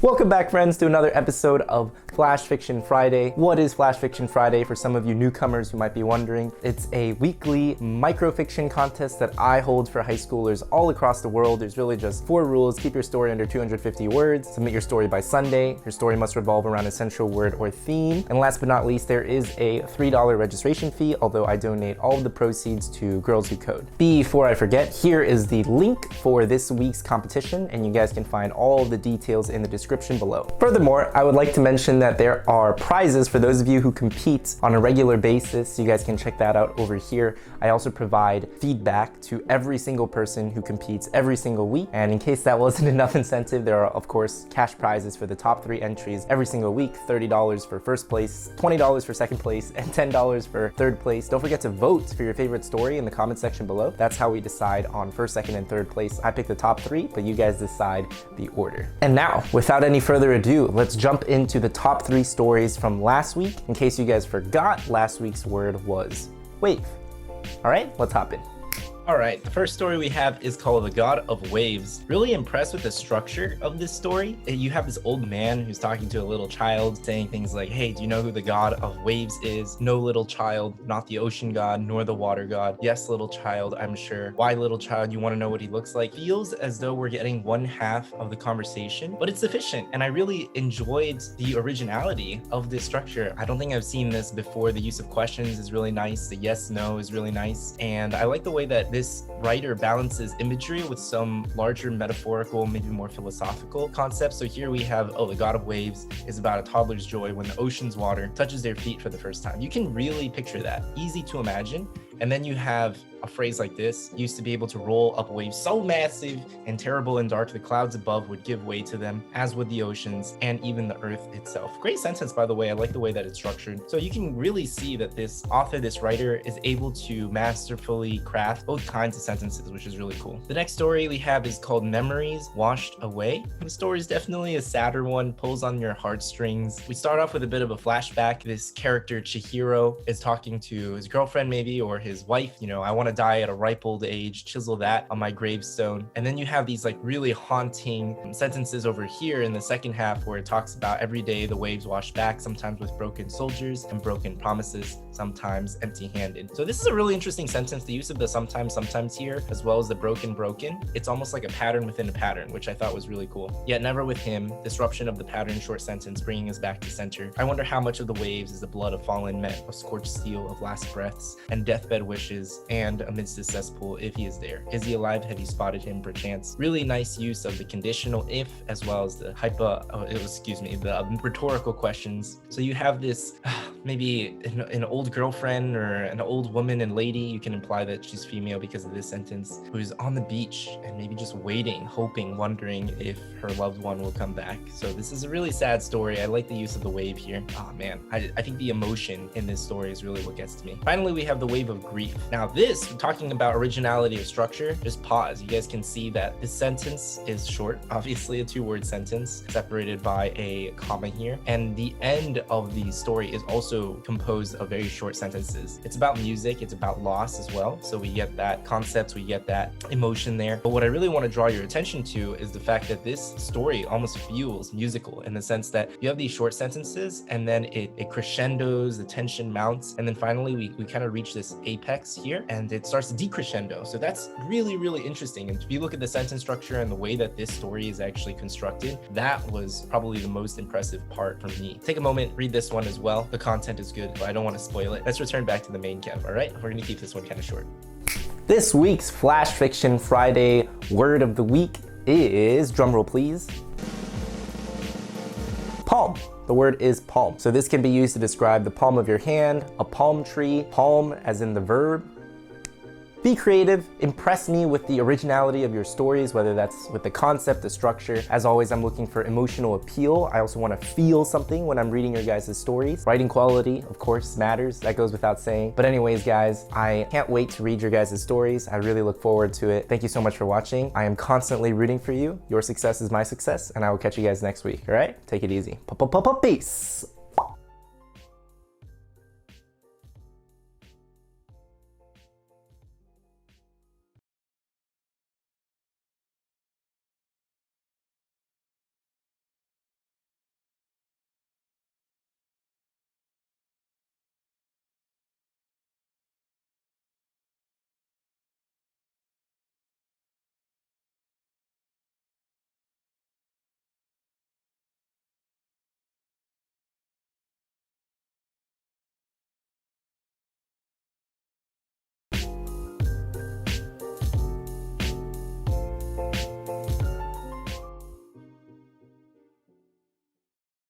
Welcome back, friends, to another episode of Flash Fiction Friday. What is Flash Fiction Friday for some of you newcomers who might be wondering? It's a weekly microfiction contest that I hold for high schoolers all across the world. There's really just 4 rules. Keep your story under 250 words. Submit your story by Sunday. Your story must revolve around a central word or theme. And last but not least, there is a $3 registration fee, although I donate all of the proceeds to Girls Who Code. Before I forget, here is the link for this week's competition, and you guys can find all the details in the description below. Furthermore, I would like to mention that there are prizes for those of you who compete on a regular basis. You guys can check that out over here. I also provide feedback to every single person who competes every single week. And in case that wasn't enough incentive, there are of course cash prizes for the top 3 entries every single week. $30 for first place, $20 for second place, and $10 for third place. Don't forget to vote for your favorite story in the comment section below. That's how we decide on first, second, and third place. I pick the top 3, but you guys decide the order. And now, without any further ado, let's jump into the top 3 stories from last week. In case you guys forgot, last week's word was wave. All right, let's hop in. All right, the first story we have is called The God of Waves. Really impressed with the structure of this story. You have this old man who's talking to a little child saying things like, hey, do you know who the God of Waves is? No, little child, not the ocean god, nor the water god. Yes, little child, I'm sure. Why, little child, you want to know what he looks like? Feels as though we're getting one half of the conversation, but it's sufficient. And I really enjoyed the originality of this structure. I don't think I've seen this before. The use of questions is really nice. The yes, no is really nice. And I like the way that this writer balances imagery with some larger metaphorical, maybe more philosophical concepts. So here we have, the God of Waves is about a toddler's joy when the ocean's water touches their feet for the first time. You can really picture that. Easy to imagine. And then you have a phrase like this: used to be able to roll up waves so massive and terrible and dark the clouds above would give way to them, as would the oceans and even the earth itself. Great sentence, by the way. I like the way that it's structured. So you can really see that this author, this writer, is able to masterfully craft both kinds of sentences, which is really cool. The next story we have is called Memories Washed Away. The story is definitely a sadder one, pulls on your heartstrings. We start off with a bit of a flashback. This character, Chihiro, is talking to his girlfriend maybe, or his wife. I want to die at a ripe old age, chisel that on my gravestone. And then you have these like really haunting sentences over here in the second half where it talks about every day the waves wash back, sometimes with broken soldiers and broken promises, sometimes empty-handed. So this is a really interesting sentence. The use of the sometimes here, as well as the broken. It's almost like a pattern within a pattern, which I thought was really cool. Yet never with him, disruption of the pattern, short sentence, bringing us back to center. I wonder how much of the waves is the blood of fallen men, of scorched steel, of last breaths, and deathbed wishes, and amidst the cesspool, if he is there. Is he alive? Have you spotted him perchance? Really nice use of the conditional if, as well as the the rhetorical questions. So you have this, maybe an old girlfriend or an old woman and lady, you can imply that she's female because of this sentence, who's on the beach and maybe just waiting, hoping, wondering if her loved one will come back. So this is a really sad story. I like the use of the wave here. Oh man, I think the emotion in this story is really what gets to me. Finally, we have the wave of grief. Now this, talking about originality of structure, just pause. You guys can see that this sentence is short, obviously a 2-word sentence separated by a comma here. And the end of the story is also composed of very short sentences. It's about music, it's about loss as well. So we get that concept, we get that emotion there. But what I really want to draw your attention to is the fact that this story almost feels musical in the sense that you have these short sentences and then it crescendos, the tension mounts, and then finally we kind of reach this apex here and it starts to decrescendo. So that's really, really interesting. And if you look at the sentence structure and the way that this story is actually constructed, that was probably the most impressive part for me. Take a moment, read this one as well. The content is good, but I don't want to spoil it. Let's return back to the main Kev, all right? We're going to keep this one kind of short. This week's Flash Fiction Friday word of the week is, drumroll please, palm. The word is palm. So this can be used to describe the palm of your hand, a palm tree, palm as in the verb. Be creative, impress me with the originality of your stories, whether that's with the concept, the structure. As always, I'm looking for emotional appeal. I also want to feel something when I'm reading your guys' stories. Writing quality, of course, matters. That goes without saying. But anyways, guys, I can't wait to read your guys' stories. I really look forward to it. Thank you so much for watching. I am constantly rooting for you. Your success is my success, and I will catch you guys next week, all right? Take it easy. Peace.